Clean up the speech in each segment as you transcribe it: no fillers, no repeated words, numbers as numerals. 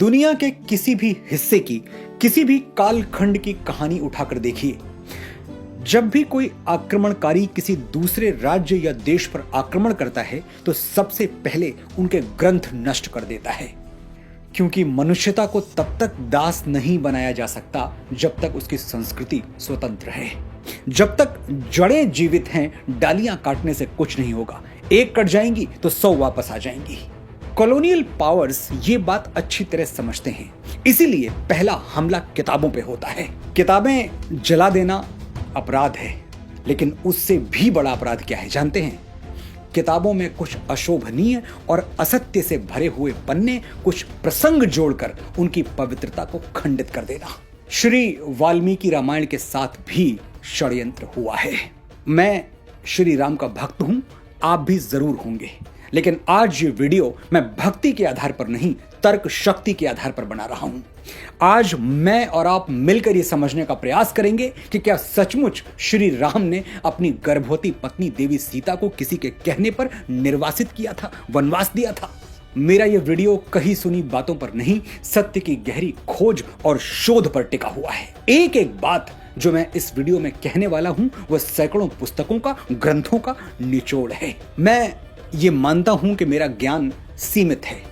दुनिया के किसी भी हिस्से की, किसी भी कालखंड की कहानी उठाकर देखिए। जब भी कोई आक्रमणकारी किसी दूसरे राज्य या देश पर आक्रमण करता है तो सबसे पहले उनके ग्रंथ नष्ट कर देता है, क्योंकि मनुष्यता को तब तक दास नहीं बनाया जा सकता जब तक उसकी संस्कृति स्वतंत्र है। जब तक जड़ें जीवित हैं, डालियां काटने से कुछ नहीं होगा। एक कट जाएंगी तो 100 वापस आ जाएंगी। कॉलोनियल पावर्स ये बात अच्छी तरह समझते हैं, इसीलिए पहला हमला किताबों पे होता है। किताबें जला देना अपराध है, लेकिन उससे भी बड़ा अपराध क्या है जानते हैं? किताबों में कुछ अशोभनीय और असत्य से भरे हुए पन्ने, कुछ प्रसंग जोड़कर उनकी पवित्रता को खंडित कर देना। श्री वाल्मीकि रामायण के साथ भी षड्यंत्र हुआ है। मैं श्री राम का भक्त हूं, आप भी जरूर होंगे, लेकिन आज ये वीडियो मैं भक्ति के आधार पर नहीं, तर्क शक्ति के आधार पर बना रहा हूं। आज मैं और आप मिलकर ये समझने का प्रयास करेंगे कि क्या सचमुच श्री राम ने अपनी गर्भवती पत्नी देवी सीता को किसी के कहने पर निर्वासित किया था, वनवास दिया था। मेरा ये वीडियो कहीं सुनी बातों पर नहीं, सत्य की गहरी खोज और शोध पर टिका हुआ है। एक एक बात जो मैं इस वीडियो में कहने वाला हूं वह सैकड़ों पुस्तकों का, ग्रंथों का निचोड़ है। मैं ये मानता हूं कि मेरा ज्ञान सीमित है,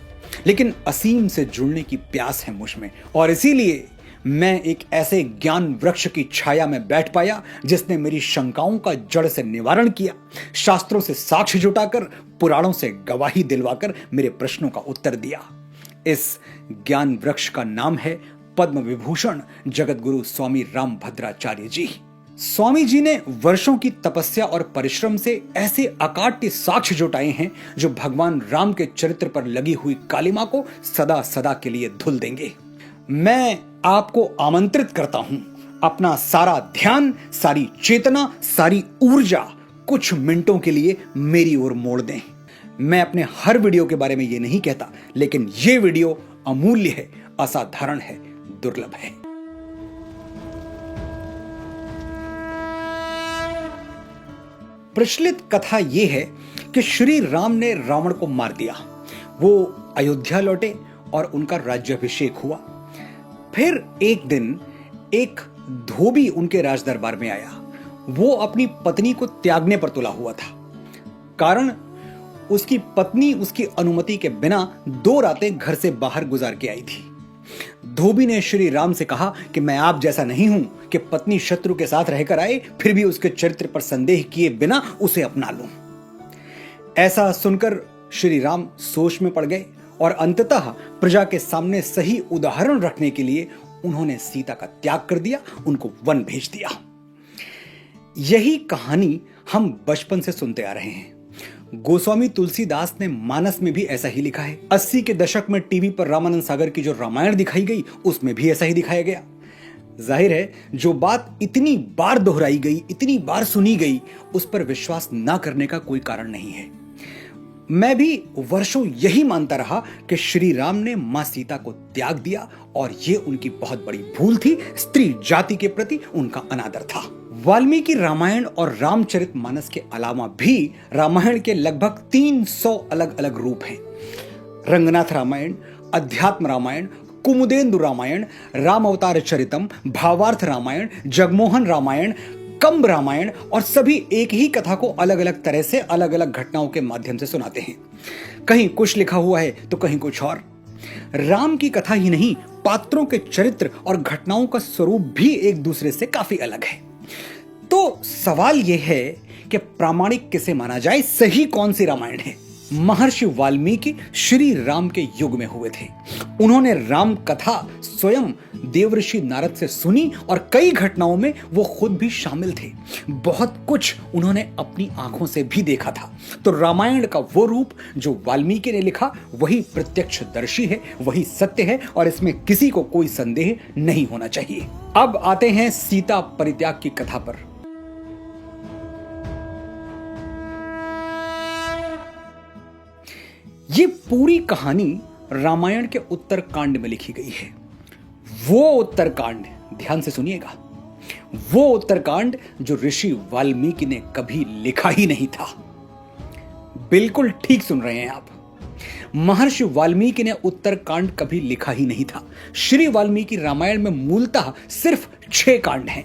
लेकिन असीम से जुड़ने की प्यास है मुझ में, और इसीलिए मैं एक ऐसे ज्ञान वृक्ष की छाया में बैठ पाया जिसने मेरी शंकाओं का जड़ से निवारण किया, शास्त्रों से साक्ष्य जुटाकर, पुराणों से गवाही दिलवाकर मेरे प्रश्नों का उत्तर दिया। इस ज्ञान वृक्ष का नाम है पद्म विभूषण जगतगुरु स्वामी रामभद्राचार्य जी। स्वामी जी ने वर्षों की तपस्या और परिश्रम से ऐसे अकाट्य साक्ष्य जुटाए हैं जो भगवान राम के चरित्र पर लगी हुई कालिमा को सदा सदा के लिए धुल देंगे। मैं आपको आमंत्रित करता हूं, अपना सारा ध्यान, सारी चेतना, सारी ऊर्जा कुछ मिनटों के लिए मेरी ओर मोड़ दें। मैं अपने हर वीडियो के बारे में ये नहीं कहता, लेकिन ये वीडियो अमूल्य है, असाधारण है, दुर्लभ है। प्रचलित कथा यह है कि श्री राम ने रावण को मार दिया। वो अयोध्या लौटे और उनका राज्याभिषेक हुआ। फिर एक दिन एक धोबी उनके राज दरबार में आया। वो अपनी पत्नी को त्यागने पर तुला हुआ था। कारण उसकी पत्नी उसकी अनुमति के बिना 2 रातें घर से बाहर गुजार के आई थी। धोबी ने श्री राम से कहा कि मैं आप जैसा नहीं हूं कि पत्नी शत्रु के साथ रहकर आए फिर भी उसके चरित्र पर संदेह किए बिना उसे अपना लूं। ऐसा सुनकर श्री राम सोच में पड़ गए और अंततः प्रजा के सामने सही उदाहरण रखने के लिए उन्होंने सीता का त्याग कर दिया, उनको वन भेज दिया। यही कहानी हम बचपन से सुनते आ रहे हैं। गोस्वामी तुलसीदास ने मानस में भी ऐसा ही लिखा है। 80 के दशक में टीवी पर रामानंद सागर की जो रामायण दिखाई गई उसमें भी ऐसा ही दिखाया गया। जाहिर है जो बात इतनी बार दोहराई गई, इतनी बार सुनी गई, उस पर विश्वास ना करने का कोई कारण नहीं है। मैं भी वर्षों यही मानता रहा कि श्री राम ने मां सीता को त्याग दिया और यह उनकी बहुत बड़ी भूल थी। स्त्री जाति के प्रति उनका अनादर था। वाल्मीकि रामायण और रामचरितमानस के अलावा भी रामायण के लगभग 300 अलग अलग रूप हैं। रंगनाथ रामायण, अध्यात्म रामायण, कुमुदेंदु रामायण, राम अवतार चरितम, भावार्थ रामायण, जगमोहन रामायण, कंब रामायण, और सभी एक ही कथा को अलग अलग तरह से अलग अलग घटनाओं के माध्यम से सुनाते हैं। कहीं कुछ लिखा हुआ है तो कहीं कुछ और। राम की कथा ही नहीं, पात्रों के चरित्र और घटनाओं का स्वरूप भी एक दूसरे से काफी अलग है। तो सवाल यह है कि प्रामाणिक किसे माना जाए, सही कौन सी रामायण है? महर्षि वाल्मीकि श्री राम के युग में हुए थे। उन्होंने राम कथा स्वयं देवर्षि नारद से सुनी और कई घटनाओं में वो खुद भी शामिल थे। बहुत कुछ उन्होंने अपनी आंखों से भी देखा था। तो रामायण का वो रूप जो वाल्मीकि ने लिखा वही प्रत्यक्षदर्शी है, वही सत्य है, और इसमें किसी को कोई संदेह नहीं होना चाहिए। अब आते हैं सीता परित्याग की कथा पर। ये पूरी कहानी रामायण के उत्तरकांड में लिखी गई है। वो उत्तरकांड, ध्यान से सुनिएगा, वो उत्तरकांड जो ऋषि वाल्मीकि ने कभी लिखा ही नहीं था। बिल्कुल ठीक सुन रहे हैं आप। महर्षि वाल्मीकि ने उत्तरकांड कभी लिखा ही नहीं था। श्री वाल्मीकि रामायण में मूलतः सिर्फ 6 कांड हैं।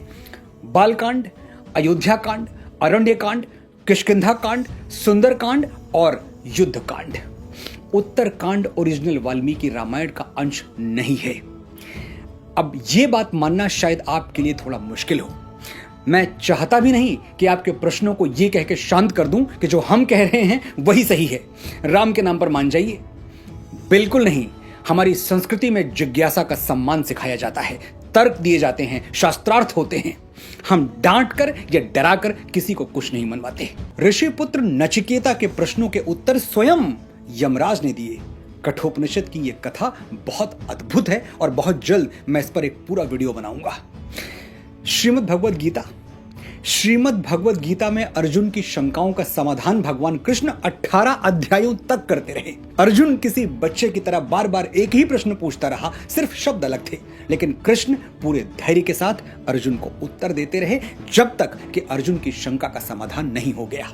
बालकांड, अयोध्या कांड, अरण्य कांड, किष्किंधा कांड, सुंदर कांड और युद्ध कांड। उत्तरकांड ओरिजिनल वाल्मीकि रामायण का अंश नहीं है। अब यह बात मानना शायद आपके लिए थोड़ा मुश्किल हो। मैं चाहता भी नहीं कि आपके प्रश्नों को यह कह के शांत कर दूं कि जो हम कह रहे हैं वही सही है, राम के नाम पर मान जाइए। बिल्कुल नहीं। हमारी संस्कृति में जिज्ञासा का सम्मान सिखाया जाता है, तर्क दिए जाते हैं, शास्त्रार्थ होते हैं। हम डांट कर या डरा कर किसी को कुछ नहीं मनवाते। ऋषि पुत्र नचिकेता के प्रश्नों के उत्तर स्वयं यमराज ने दिए। कठोपनिषद की यह कथा बहुत अद्भुत है और बहुत जल्द मैं इस पर एक पूरा वीडियो बनाऊंगा। श्रीमद् भगवद गीता में अर्जुन की शंकाओं का समाधान भगवान कृष्ण 18 अध्यायों तक करते रहे। अर्जुन किसी बच्चे की तरह बार बार एक ही प्रश्न पूछता रहा, सिर्फ शब्द अलग थे, लेकिन कृष्ण पूरे धैर्य के साथ अर्जुन को उत्तर देते रहे जब तक कि अर्जुन की शंका का समाधान नहीं हो गया।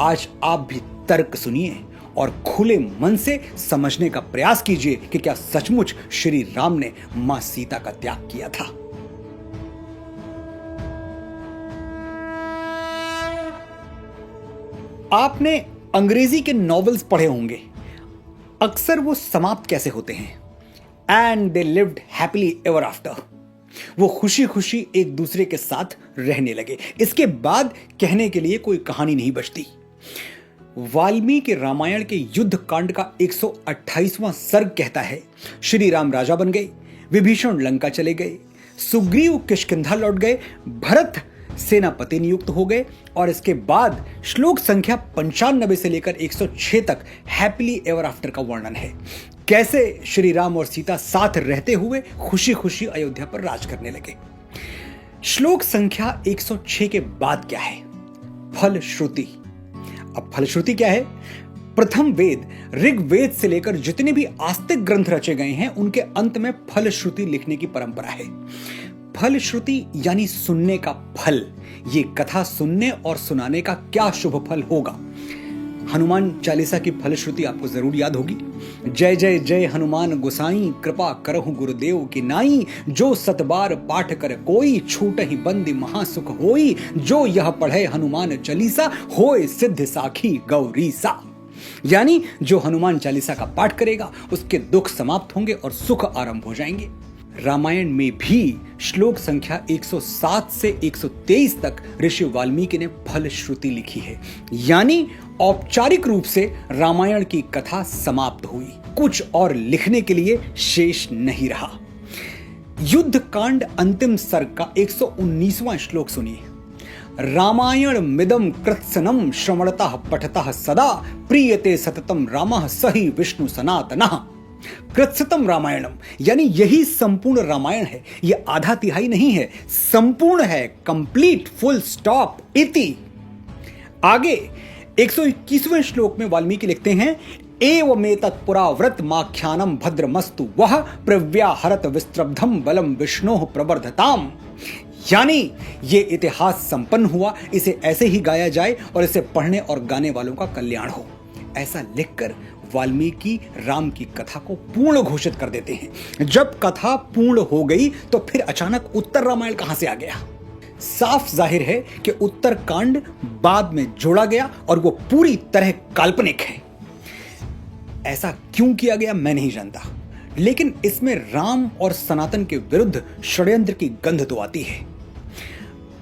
आज आप भी तर्क सुनिए और खुले मन से समझने का प्रयास कीजिए कि क्या सचमुच श्री राम ने मां सीता का त्याग किया था। आपने अंग्रेजी के नॉवेल्स पढ़े होंगे। अक्सर वो समाप्त कैसे होते हैं? And they lived happily ever after. वो खुशी खुशी एक दूसरे के साथ रहने लगे। इसके बाद कहने के लिए कोई कहानी नहीं बचती। वाल्मीकि रामायण के युद्ध कांड का 128वां सर्ग कहता है, श्री राम राजा बन गए, विभीषण लंका चले गए, सुग्रीव किष्किंधा लौट गए, भरत सेनापति नियुक्त हो गए और इसके बाद श्लोक संख्या 95 से लेकर 106 तक हैप्पीली एवर आफ्टर का वर्णन है। कैसे श्री राम और सीता साथ रहते हुए खुशी खुशी अयोध्या पर राज करने लगे। श्लोक संख्या 106 के बाद क्या है? फलश्रुति। अब फलश्रुति क्या है? प्रथम वेद ऋग्वेद से लेकर जितने भी आस्तिक ग्रंथ रचे गए हैं उनके अंत में फलश्रुति लिखने की परंपरा है। फलश्रुति यानी सुनने का फल। ये कथा सुनने और सुनाने का क्या शुभ फल होगा। हनुमान चालीसा की फलश्रुति आपको जरूर याद होगी। जय जय जय हनुमान गोसाई, कृपा करहु गुरुदेव की नाई, जो सतबार पाठ कर कोई, छूट ही बंदी महासुख होई, जो यह पढ़े हनुमान चालीसा, होए सिद्ध साखी गौरीसा। यानी जो हनुमान चालीसा का पाठ करेगा उसके दुख समाप्त होंगे और सुख आरंभ हो जाएंगे। रामायण में भी श्लोक संख्या 107 से 123 तक ऋषि वाल्मीकि ने फलश्रुति लिखी है। यानी औपचारिक रूप से रामायण की कथा समाप्त हुई, कुछ और लिखने के लिए शेष नहीं रहा। युद्ध कांड अंतिम सर्ग का 119वां श्लोक सुनिए। रामायण मिदम कृत्सनम श्रवणतः पठतः सदा, प्रीयते सततम रामः सहि विष्णु सनातनः। कृत्सतम रामायणम यानी यही संपूर्ण रामायण है। यह आधा तिहाई नहीं है, संपूर्ण है, कंप्लीट, फुल स्टॉप, इति। आगे 121वें श्लोक में वाल्मीकि लिखते हैं, एवमेतत् पुराव्रत माख्यानम भद्रमस्तु वह प्रव्याहरत विस्त्रब्धम बलम विष्णोः प्रवर्धताम। यानी ये इतिहास संपन्न हुआ, इसे ऐसे ही गाया जाए और इसे पढ़ने और गाने वालों का कल्याण हो। ऐसा लिखकर वाल्मीकि राम की कथा को पूर्ण घोषित कर देते हैं। जब कथा पूर्ण हो गई तो फिर अचानक उत्तर रामायण कहां से आ गया? साफ जाहिर है कि उत्तरकांड बाद में जोड़ा गया और वो पूरी तरह काल्पनिक है। ऐसा क्यों किया गया मैं नहीं जानता, लेकिन इसमें राम और सनातन के विरुद्ध षड्यंत्र की गंध तो आती है।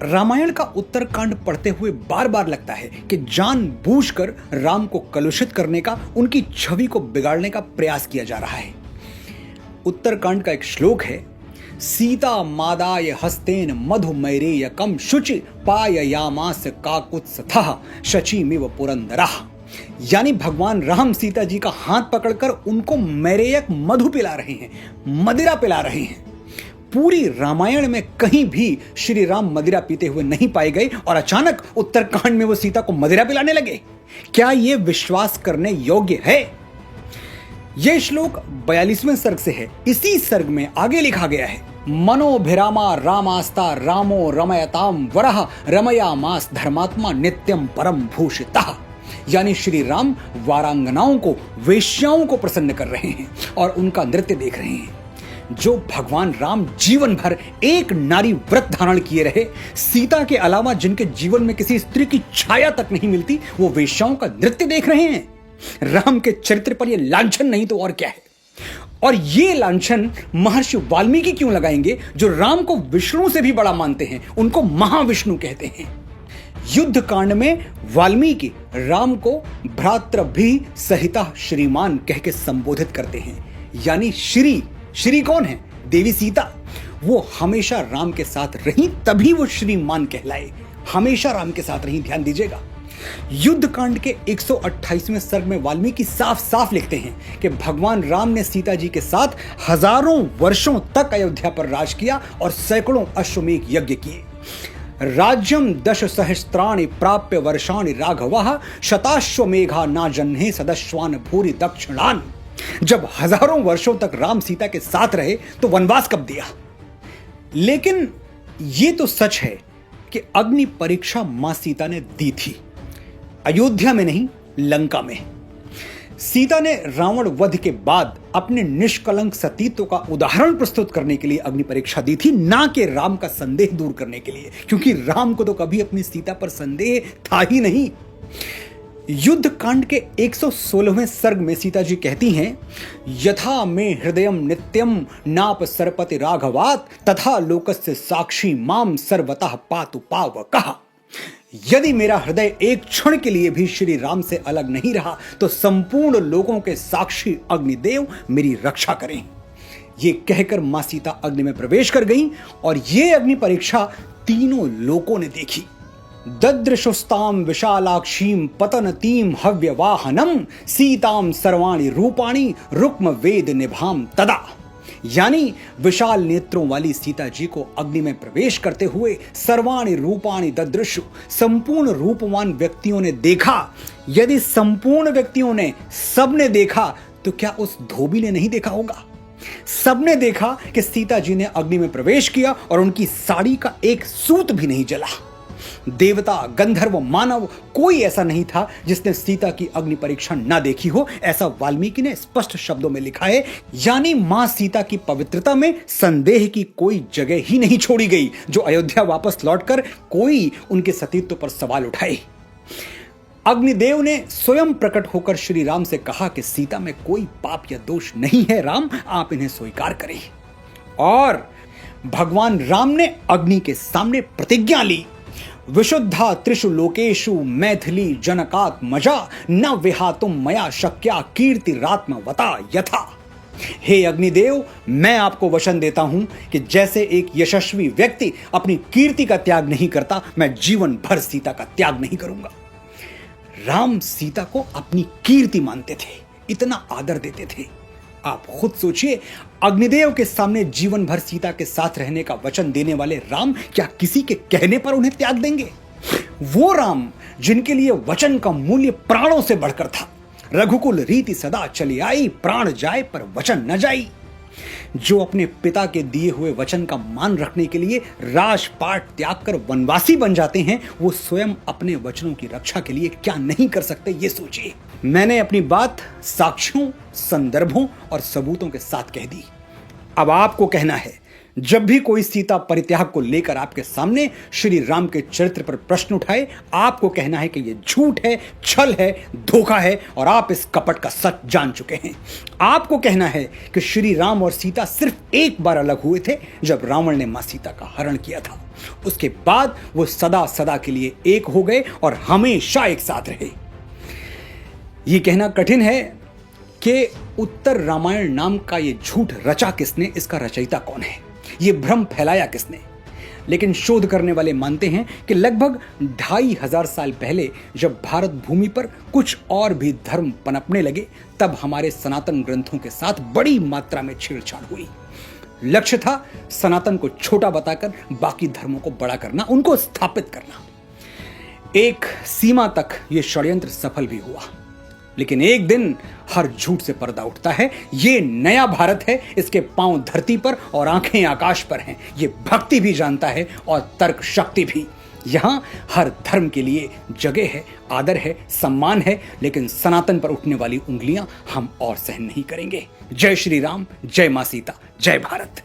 रामायण का उत्तरकांड पढ़ते हुए बार बार लगता है कि जानबूझकर राम को कलुषित करने का, उनकी छवि को बिगाड़ने का प्रयास किया जा रहा है। उत्तरकांड का एक श्लोक है, सीता मादाय हस्तेन मधुमैरेयकम शुचि पाययामास काकुत्स्थः शचीमिव पुरंदरः। यानी भगवान राम सीता जी का हाथ पकड़कर उनको मैरेयक मधु पिला रहे हैं, मदिरा पिला रहे हैं। पूरी रामायण में कहीं भी श्री राम मदिरा पीते हुए नहीं पाए गए और अचानक उत्तरकांड में वो सीता को मदिरा पिलाने लगे। क्या ये विश्वास करने योग्य है? यह श्लोक 42वें सर्ग से है। इसी सर्ग में आगे लिखा गया है, मनोभिरामा रामास्ता रामो रमयताम वरः रमयामास धर्मात्मा नित्यम परम भूषितः। यानी श्री राम वारांगनाओं को, वेश्याओं को प्रसन्न कर रहे हैं और उनका नृत्य देख रहे हैं। जो भगवान राम जीवन भर एक नारी व्रत धारण किए रहे, सीता के अलावा जिनके जीवन में किसी स्त्री की छाया तक नहीं मिलती, वो वेश्याओं का नृत्य देख रहे हैं। राम के चरित्र पर यह लांछन नहीं तो और क्या है। और ये लांछन महर्षि वाल्मीकि क्यों लगाएंगे, जो राम को विष्णु से भी बड़ा मानते हैं, उनको महाविष्णु कहते हैं। युद्ध कांड में वाल्मीकि राम को भ्रातृभि सहिता श्रीमान कह के संबोधित करते हैं, यानी श्री कौन है? देवी सीता। वो हमेशा राम के साथ रही, तभी वो श्रीमान कहलाए। हमेशा राम के साथ रही, ध्यान दीजिएगा। युद्ध कांड के 128वें सर्ग में वाल्मीकि साफ साफ लिखते हैं कि भगवान राम ने सीता जी के साथ हजारों वर्षों तक अयोध्या पर राज किया और सैकड़ों अश्वमेध यज्ञ किए। राज्यम 10 सहस्त्राणि प्राप्य वर्षाणि राघवः शताश्वमेघा ना जन्हे सदस्वान भूरि दक्षिणान। जब हजारों वर्षों तक राम सीता के साथ रहे तो वनवास कब दिया? लेकिन यह तो सच है कि अग्नि परीक्षा मां सीता ने दी थी, अयोध्या में नहीं, लंका में। सीता ने रावण वध के बाद अपने निष्कलंक सतीत्व का उदाहरण प्रस्तुत करने के लिए अग्नि परीक्षा दी थी, ना कि राम का संदेह दूर करने के लिए, क्योंकि राम को तो कभी अपनी सीता पर संदेह था ही नहीं। युद्ध कांड के 116वें सर्ग में सीता जी कहती हैं, यथा में हृदयम नित्यम नाप सरपति राघवात तथा लोकस्य साक्षी माम सर्वतः पातु पावकः। यदि मेरा हृदय एक क्षण के लिए भी श्री राम से अलग नहीं रहा तो संपूर्ण लोगों के साक्षी अग्निदेव मेरी रक्षा करें। ये कहकर मां सीता अग्नि में प्रवेश कर गईं और ये अग्नि परीक्षा तीनों लोगों ने देखी। ददृशुस्ताम विशालाक्षीम पतनतीम हव्यवाहनम सीताम सर्वाणि रूपाणि रुक्म वेद निभाम तदा। यानी विशाल नेत्रों वाली सीता जी को अग्नि में प्रवेश करते हुए सर्वाणि रूपाणि ददृशु, संपूर्ण रूपवान व्यक्तियों ने देखा। यदि संपूर्ण व्यक्तियों ने, सबने देखा, तो क्या उस धोबी ने नहीं देखा होगा? सबने देखा कि सीता जी ने अग्नि में प्रवेश किया और उनकी साड़ी का एक सूत भी नहीं जला। देवता, गंधर्व, मानव, कोई ऐसा नहीं था जिसने सीता की अग्नि परीक्षा ना देखी हो, ऐसा वाल्मीकि ने स्पष्ट शब्दों में लिखा है। यानी मां सीता की पवित्रता में संदेह की कोई जगह ही नहीं छोड़ी गई, जो अयोध्या वापस लौटकर कोई उनके सतीत्व पर सवाल उठाए। अग्निदेव ने स्वयं प्रकट होकर श्री राम से कहा कि सीता में कोई पाप या दोष नहीं है, राम आप इन्हें स्वीकार करें। और भगवान राम ने अग्नि के सामने प्रतिज्ञा ली, विशुद्धा त्रिषु लोकेषु मैथिली जनकात्मजा न विहातुम मया शक्या कीर्तिरात्मवता यथा। हे अग्निदेव, मैं आपको वचन देता हूं कि जैसे एक यशस्वी व्यक्ति अपनी कीर्ति का त्याग नहीं करता, मैं जीवन भर सीता का त्याग नहीं करूंगा। राम सीता को अपनी कीर्ति मानते थे, इतना आदर देते थे। आप खुद सोचिए, अग्निदेव के सामने जीवन भर सीता के साथ रहने का वचन देने वाले राम क्या किसी के कहने पर उन्हें त्याग देंगे? वो राम जिनके लिए वचन का मूल्य प्राणों से बढ़कर था। रघुकुल रीति सदा चली आई, प्राण जाए पर वचन न जाई। जो अपने पिता के दिए हुए वचन का मान रखने के लिए राजपाट त्याग कर वनवासी बन जाते हैं, वो स्वयं अपने वचनों की रक्षा के लिए क्या नहीं कर सकते, ये सोचिए। मैंने अपनी बात साक्ष्यों, संदर्भों और सबूतों के साथ कह दी। अब आपको कहना है, जब भी कोई सीता परित्याग को लेकर आपके सामने श्री राम के चरित्र पर प्रश्न उठाए, आपको कहना है कि यह झूठ है, छल है, धोखा है और आप इस कपट का सच जान चुके हैं। आपको कहना है कि श्री राम और सीता सिर्फ एक बार अलग हुए थे, जब रावण ने मां सीता का हरण किया था। उसके बाद वो सदा सदा के लिए एक हो गए और हमेशा एक साथ रहे। ये कहना कठिन है कि उत्तर रामायण नाम का ये झूठ रचा किसने, इसका रचयिता कौन है, ये भ्रम फैलाया किसने। लेकिन शोध करने वाले मानते हैं कि लगभग 2500 साल पहले जब भारत भूमि पर कुछ और भी धर्म पनपने लगे, तब हमारे सनातन ग्रंथों के साथ बड़ी मात्रा में छेड़छाड़ हुई। लक्ष्य था सनातन को छोटा बताकर बाकी धर्मों को बड़ा करना, उनको स्थापित करना। एक सीमा तक यह षड्यंत्र सफल भी हुआ, लेकिन एक दिन हर झूठ से पर्दा उठता है। ये नया भारत है, इसके पांव धरती पर और आंखें आकाश पर हैं। ये भक्ति भी जानता है और तर्क शक्ति भी। यहाँ हर धर्म के लिए जगह है, आदर है, सम्मान है, लेकिन सनातन पर उठने वाली उंगलियां हम और सहन नहीं करेंगे। जय श्री राम, जय मां सीता, जय भारत।